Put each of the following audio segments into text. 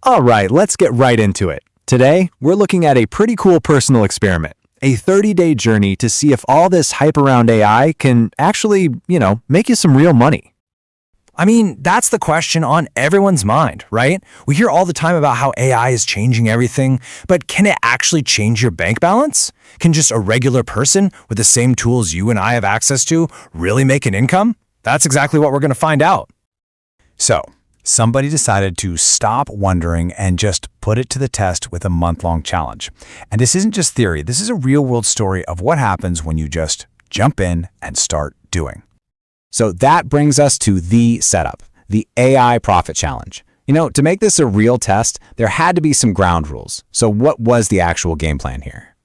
All right, let's get right into it. Today, we're looking at a pretty cool personal experiment, a 30-day journey to see if all this hype around AI can actually, make you some real money. I mean, that's the question on everyone's mind, right? We hear all the time about how AI is changing everything, but can it actually change your bank balance? Can just a regular person with the same tools you and I have access to really make an income? That's exactly what we're going to find out. So, somebody decided to stop wondering and just put it to the test with a month-long challenge. And this isn't just theory, this is a real-world story of what happens when you just jump in and start doing. So that brings us to the setup, the AI Profit Challenge. To make this a real test, there had to be some ground rules. So what was the actual game plan here?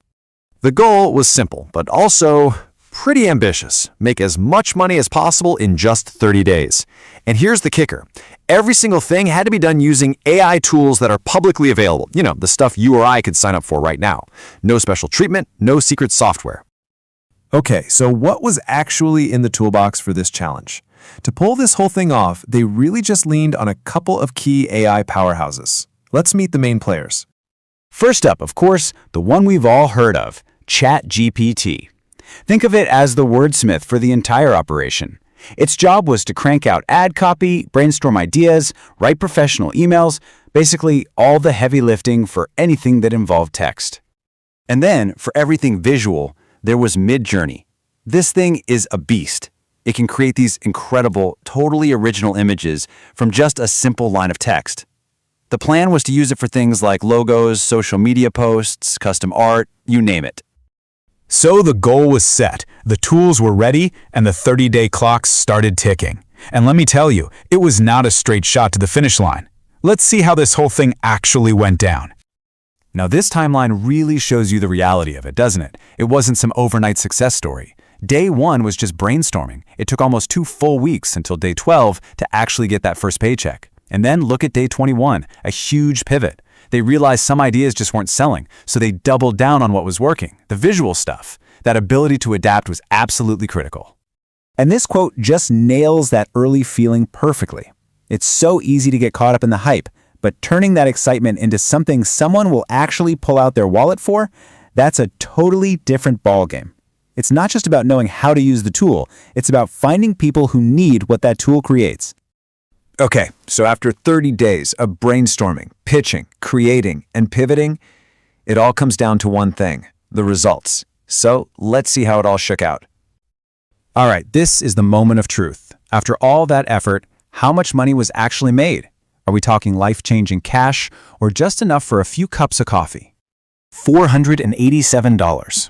The goal was simple, but also pretty ambitious. Make as much money as possible in just 30 days. And here's the kicker. Every single thing had to be done using AI tools that are publicly available. The stuff you or I could sign up for right now. No special treatment, no secret software. Okay, so what was actually in the toolbox for this challenge? To pull this whole thing off, they really just leaned on a couple of key AI powerhouses. Let's meet the main players. First up, of course, the one we've all heard of, ChatGPT. Think of it as the wordsmith for the entire operation. Its job was to crank out ad copy, brainstorm ideas, write professional emails, basically all the heavy lifting for anything that involved text. And then, for everything visual, there was Midjourney. This thing is a beast. It can create these incredible, totally original images from just a simple line of text. The plan was to use it for things like logos, social media posts, custom art, you name it. So the goal was set, the tools were ready, and the 30-day clock started ticking. And let me tell you, it was not a straight shot to the finish line. Let's see how this whole thing actually went down. Now this timeline really shows you the reality of it, doesn't it? It wasn't some overnight success story. Day 1 was just brainstorming. It took almost 2 full weeks until day 12 to actually get that first paycheck. And then look at day 21, a huge pivot. They realized some ideas just weren't selling, so they doubled down on what was working, the visual stuff. That ability to adapt was absolutely critical. And this quote just nails that early feeling perfectly. It's so easy to get caught up in the hype, but turning that excitement into something someone will actually pull out their wallet for, that's a totally different ballgame. It's not just about knowing how to use the tool, it's about finding people who need what that tool creates. Okay, so after 30 days of brainstorming, pitching, creating, and pivoting, it all comes down to one thing, the results. So let's see how it all shook out. All right, this is the moment of truth. After all that effort, how much money was actually made? Are we talking life-changing cash or just enough for a few cups of coffee? $487.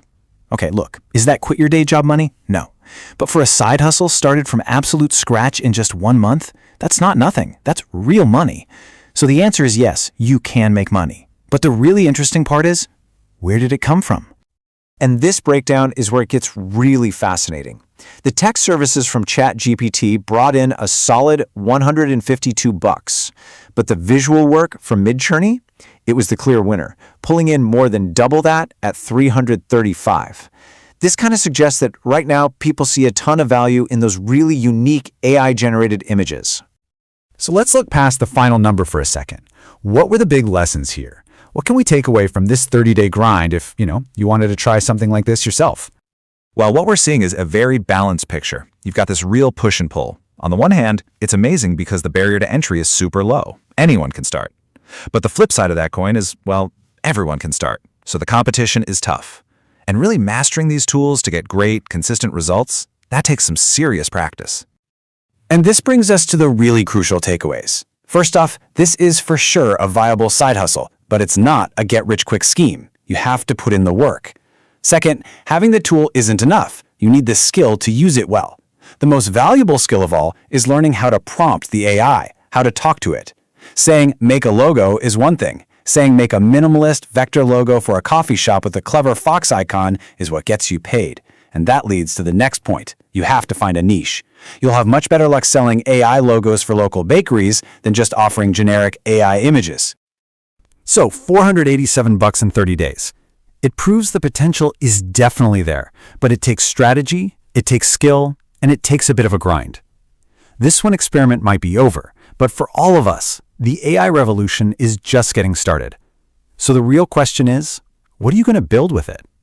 Okay, look, is that quit your day job money? No. But for a side hustle started from absolute scratch in just 1 month, that's not nothing. That's real money. So the answer is yes, you can make money. But the really interesting part is, where did it come from? And this breakdown is where it gets really fascinating. The tech services from ChatGPT brought in a solid $152, but the visual work from Midjourney, it was the clear winner, pulling in more than double that at $335. This kind of suggests that right now people see a ton of value in those really unique AI-generated images. So let's look past the final number for a second. What were the big lessons here? What can we take away from this 30-day grind if, you wanted to try something like this yourself? Well, what we're seeing is a very balanced picture. You've got this real push and pull. On the one hand, it's amazing because the barrier to entry is super low. Anyone can start. But the flip side of that coin is, well, everyone can start. So the competition is tough. And really mastering these tools to get great, consistent results, that takes some serious practice. And this brings us to the really crucial takeaways. First off, this is for sure a viable side hustle, but it's not a get-rich-quick scheme. You have to put in the work. Second, having the tool isn't enough. You need the skill to use it well. The most valuable skill of all is learning how to prompt the AI, how to talk to it. Saying make a logo is one thing. Saying make a minimalist vector logo for a coffee shop with a clever fox icon is what gets you paid. And that leads to the next point. You have to find a niche. You'll have much better luck selling AI logos for local bakeries than just offering generic AI images. So $487 in 30 days. It proves the potential is definitely there, but it takes strategy, it takes skill, and it takes a bit of a grind. This one experiment might be over, but for all of us, The AI revolution is just getting started. So the real question is, what are you going to build with it?